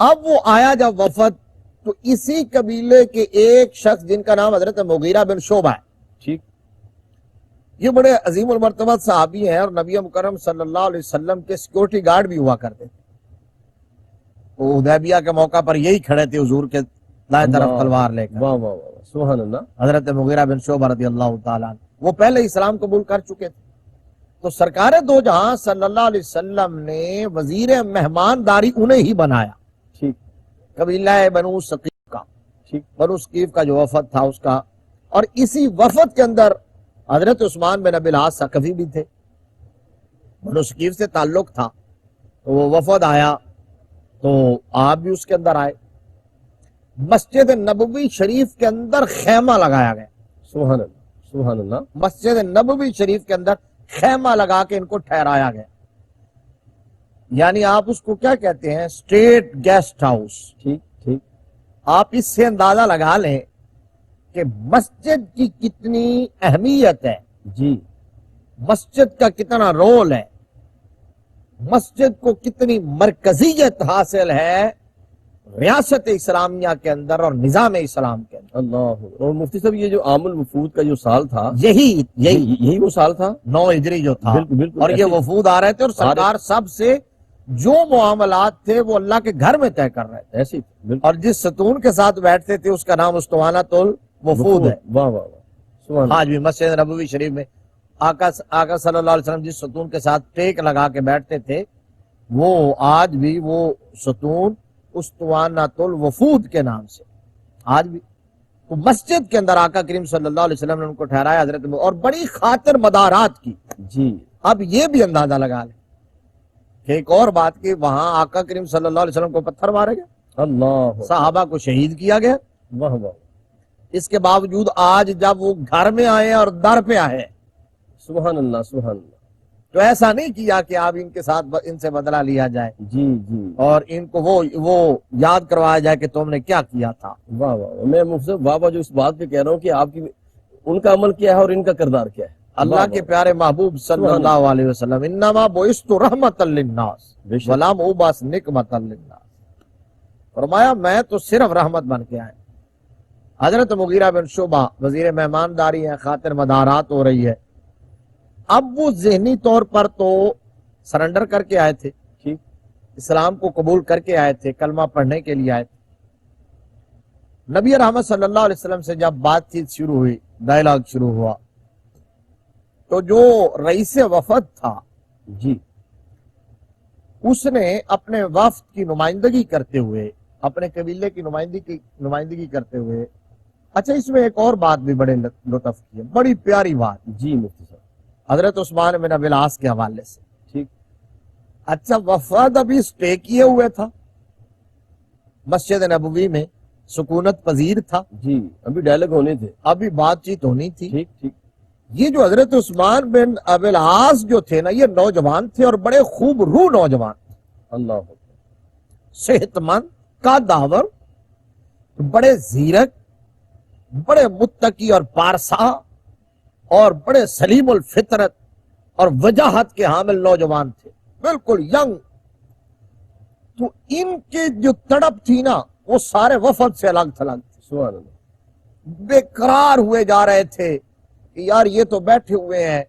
اب وہ آیا جب وفد تو اسی قبیلے کے ایک شخص جن کا نام حضرت مغیرہ بن شعبہ ہے، ٹھیک، یہ بڑے عظیم المرتبہ صحابی ہیں اور نبی مکرم صلی اللہ علیہ وسلم کے سیکورٹی گارڈ بھی ہوا کرتے تھے۔ وہ حدیبیہ کے موقع پر یہی کھڑے تھے حضور کے دائیں طرف تلوار لے کر، واہ واہ واہ، سبحان اللہ۔ حضرت مغیرہ بن شعبہ رضی اللہ تعالیٰ عنہ، وہ پہلے اسلام قبول کر چکے تھے۔ تو سرکار دو جہاں صلی اللہ علیہ وسلم نے وزیر مہمانداری انہیں ہی بنایا، ٹھیک قبیلہ بنو ثقیف کا، ٹھیک، بنو ثقیف کا جو وفد تھا اس کا، اور اسی وفد کے اندر حضرت عثمان بن ابی العاص ثقفی بھی تھے، بنو ثقیف سے تعلق تھا۔ تو وہ وفد آیا تو آپ بھی اس کے اندر آئے۔ مسجد نبوی شریف کے اندر خیمہ لگایا گیا، سبحان اللہ، سبحان اللہ، مسجد نبوی شریف کے اندر خیمہ لگا کے ان کو ٹھہرایا گیا، یعنی آپ اس کو کیا کہتے ہیں، اسٹیٹ گیسٹ ہاؤس۔ ٹھیک ٹھیک، آپ اس سے اندازہ لگا لیں کہ مسجد کی کتنی اہمیت ہے، جی، مسجد کا کتنا رول ہے، مسجد کو کتنی مرکزیت حاصل ہے ریاست اسلامیہ کے اندر اور نظام اسلام کے اندر۔ اللہ۔ اور مفتی صاحب یہ جو عام الوفود کا جو سال تھا، یہی وہ سال تھا، 9 ہجری جو تھا، بالکل بالکل، اور یہ ایسے وفود آ رہے تھے اور سرکار سب سے جو معاملات تھے وہ اللہ کے گھر میں طے کر رہے تھے، ایسے ہی، بالکل، اور جس ستون کے ساتھ بیٹھتے تھے اس کا نام اسطوانۃ الوفود ہے۔ واہ واہ واہ، سبحان اللہ، آج بھی مسجد نبوی شریف میں آقا صلی اللہ علیہ وسلم جس ستون کے ساتھ ٹیک لگا کے بیٹھتے تھے وہ آج بھی وہ ستون اسطوانۃ الوفود کے نام سے آج بھی تو مسجد کے اندر آقا کریم صلی اللہ علیہ وسلم نے ان کو ٹھہرایا حضرت اور بڑی خاطر مدارات کی۔ جی، اب یہ بھی اندازہ لگا لیں کہ ایک اور بات کہ وہاں آقا کریم صلی اللہ علیہ وسلم کو پتھر مارے گئے، اللہ، صحابہ کو شہید کیا گیا، واہ واہ، اس کے باوجود آج جب وہ گھر میں آئے اور در پہ آئے سبحان اللہ، سبحان اللہ، تو ایسا نہیں کیا کہ آپ ان کے ساتھ ان سے بدلہ لیا جائے جی جی، اور ان کو وہ یاد کروایا جائے کہ تم نے کیا کیا تھا۔ واہ واہ، میں مفتی صاحب واہ واہ جو اس بات پہ کہہ رہا ہوں کہ آپ کی ان کا عمل کیا ہے اور ان کا کردار کیا ہے۔ اللہ کے پیارے محبوب صلی اللہ علیہ وسلم انما بعثت رحمتا للناس ولم ابعث نقمتا للناس، فرمایا میں تو صرف رحمت بن کے آئے۔ حضرت مغیرہ بن شعبہ وزیر مہمانداری ہیں، خاطر مدارات ہو رہی ہے۔ اب وہ ذہنی طور پر تو سرنڈر کر کے آئے تھے، ٹھیک، اسلام کو قبول کر کے آئے تھے، کلمہ پڑھنے کے لیے آئے تھے۔ نبی رحمت صلی اللہ علیہ وسلم سے جب بات چیت شروع ہوئی، ڈائلاگ شروع ہوا، تو جو رئیس وفد تھا جی، اس نے اپنے وفد کی نمائندگی کرتے ہوئے، اپنے قبیلے کی نمائندگی کرتے ہوئے، اچھا اس میں ایک اور بات بھی بڑے لطف کی ہے، بڑی پیاری بات، جی مفتی صاحب، حضرت عثمان بن ابی العاص کے حوالے سے۔ ٹھیک، اچھا وفد ابھی سٹے کیے ہوئے تھا مسجد نبوی میں، سکونت پذیر تھا، جی، ابھی ڈائلاگ ہونے تھے، ابھی بات چیت ہونی تھی۔ ٹھیک ٹھیک، یہ جو حضرت عثمان بن ابی العاص جو تھے نا، یہ نوجوان تھے اور بڑے خوب روح نوجوان، اللہ، صحت مند کا داور، بڑے زیرک، بڑے متقی اور پارسا، اور بڑے سلیم الفطرت اور وجاہت کے حامل نوجوان تھے، بالکل ینگ۔ تو ان کی جو تڑپ تھی نا وہ سارے وفد سے الگ تھلگ تھی، سبحان اللہ، بے قرار ہوئے جا رہے تھے کہ یار یہ تو بیٹھے ہوئے ہیں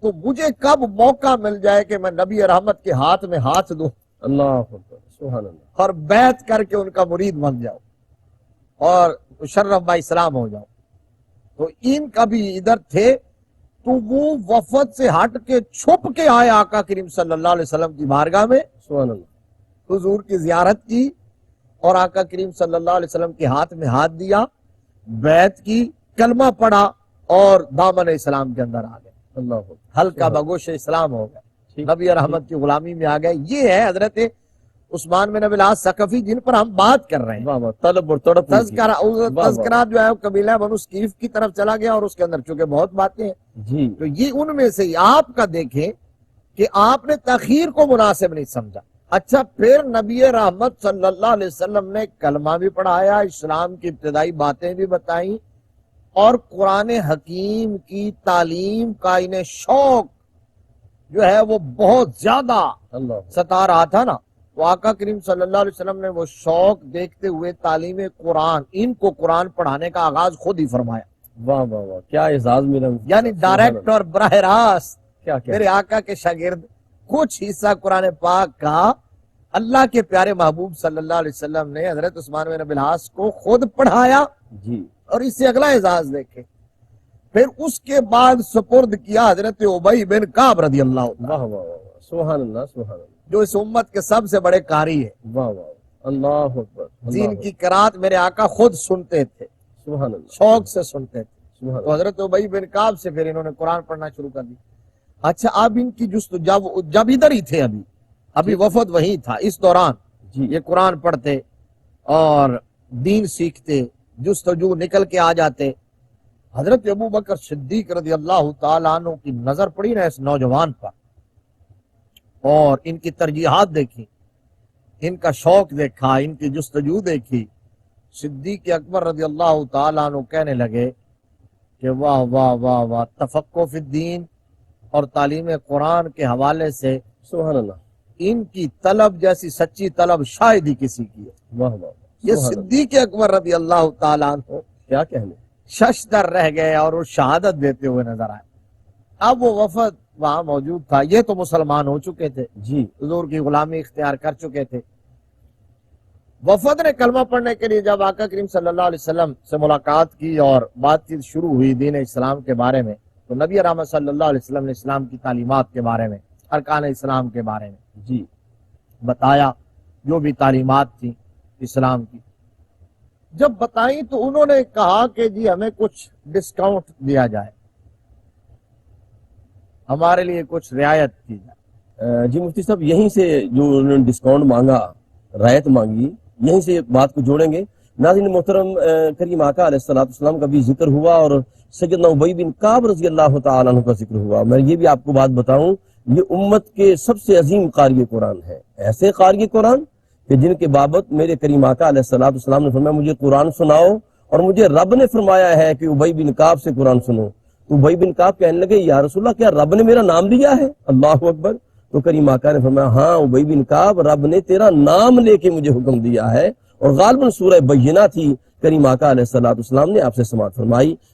تو مجھے کب موقع مل جائے کہ میں نبی رحمت کے ہاتھ میں ہاتھ دوں اللہ اکبر، سبحان اللہ، اور بیعت کر کے ان کا مرید بن جاؤ اور مشرف با اسلام ہو جاؤ۔ تو ان کا بھی ادھر تھے تو وہ وفد سے ہٹ کے چھپ کے آئے آقا کریم صلی اللہ علیہ وسلم کی بارگاہ میں، سبحان اللہ، حضور کی زیارت کی اور آقا کریم صلی اللہ علیہ وسلم کے ہاتھ میں ہاتھ دیا، بیعت کی، کلمہ پڑھا اور دامن اسلام کے اندر آ گئے، اللہ اکبر، ہلکا بگوش اسلام ہو گئے، نبی رحمت کی غلامی میں آ گئے۔ یہ ہے حضرت عثمان بن ابی العاص ثقفی جن پر ہم بات کر رہے ہیں۔ واہ واہ، طلب اور تڑپ، تذکرہ جو ہے قبیلہ بنو ثقیف کی طرف چلا گیا اور اس کے اندر چونکہ بہت باتیں ہیں جی، تو یہ ان میں سے آپ کا دیکھیں کہ آپ نے تاخیر کو مناسب نہیں سمجھا۔ اچھا پھر نبی رحمت صلی اللہ علیہ وسلم نے کلمہ بھی پڑھایا، اسلام کی ابتدائی باتیں بھی بتائیں اور قرآن حکیم کی تعلیم کا انہیں شوق جو ہے وہ بہت زیادہ اللہ، ستا رہا تھا نا، تو آقا کریم صلی اللہ علیہ وسلم نے وہ شوق دیکھتے ہوئے تعلیم قرآن، ان کو قرآن پڑھانے کا آغاز خود ہی فرمایا، واہ واہ واہ، کیا اعزاز ملا، یعنی ڈائریکٹ اور براہ راست کیا کیا میرے آقا کے شاگرد کچھ حصہ قرآن پاک کا اللہ کے پیارے محبوب صلی اللہ علیہ وسلم نے حضرت عثمان بن ابی العاص کو خود پڑھایا، جی اور اس سے اگلا اعزاز دیکھے، پھر اس کے بعد سپرد کیا حضرت ابی بن کعب رضی اللہ عنہ، واہ واہ واہ، سبحان اللہ سبحان اللہ، جو اس امت کے سب سے بڑے قاری ہے، واہ واہ، اللہ اکبر، جن کی قرات میرے آقا خود سنتے تھے، سبحان اللہ شوق سے سنتے تھے۔ سبحان تو حضرت ابی بن کعب سے پھر انہوں نے قرآن پڑھنا شروع کر دی۔ اچھا، اب ان کی جب ادھر ہی تھے، ابھی وفد وہیں تھا، اس دوران جی یہ قرآن پڑھتے اور دین سیکھتے، جستجو نکل کے آ جاتے۔ حضرت ابو بکر صدیق رضی اللہ تعالیٰ عنہ کی نظر پڑی نا اس نوجوان پر، اور ان کی ترجیحات دیکھی، ان کا شوق دیکھا، ان کی جستجو دیکھی، صدیق اکبر رضی اللہ تعالیٰ عنہ کہنے لگے کہ واہ واہ واہ واہ، تفقہ فی الدین اور تعلیم قرآن کے حوالے سے سبحان اللہ، ان کی طلب جیسی سچی طلب شاید ہی کسی کی ہے۔ واہ واہ، یہ سبحان اللہ، صدیق اکبر رضی اللہ تعالیٰ عنہ کیا کہنے، ششدر رہ گئے اور وہ شہادت دیتے ہوئے نظر آئے۔ اب وہ وفد وہاں موجود تھا، یہ تو مسلمان ہو چکے تھے، جی حضور کی غلامی اختیار کر چکے تھے۔ وفد نے کلمہ پڑھنے کے لیے جب آقا کریم صلی اللہ علیہ وسلم سے ملاقات کی اور بات چیت شروع ہوئی دین اسلام کے بارے میں، تو نبی رحمت صلی اللہ علیہ وسلم نے اسلام کی تعلیمات کے بارے میں، ارکان اسلام کے بارے میں جی بتایا، جو بھی تعلیمات تھیں اسلام کی۔ جب بتائیں تو انہوں نے کہا کہ جی ہمیں کچھ ڈسکاؤنٹ دیا جائے، ہمارے لیے کچھ رعایت کی جائے۔ جی مفتی صاحب، یہیں سے جو انہوں نے ڈسکاؤنٹ مانگا، رعایت مانگی، یہیں سے بات کو جوڑیں گے۔ ناظرین محترم، کریم آقا علیہ السلام کا بھی ذکر ہوا اور سیدنا ابی بن کعب رضی اللہ تعالیٰ عنہ کا ذکر ہوا۔ میں یہ بھی آپ کو بات بتاؤں، یہ امت کے سب سے عظیم قاری قرآن ہے، ایسے قاری قرآن کہ جن کے بابت میرے کریم آقا علیہ السلام نے فرمایا مجھے قرآن سناؤ، اور مجھے رب نے فرمایا ہے کہ ابی بن کعب سے قرآن سنو۔ تو ابی بن کعب کہنے لگے یا رسول اللہ، کیا رب نے میرا نام لیا ہے؟ اللہ اکبر۔ تو کریم آقا نے فرمایا ہاں ابی بن کعب، رب نے تیرا نام لے کے مجھے حکم دیا ہے، اور غالباً سورہ بینہ تھی، کریم آقا علیہ السلام نے آپ سے سماعت فرمائی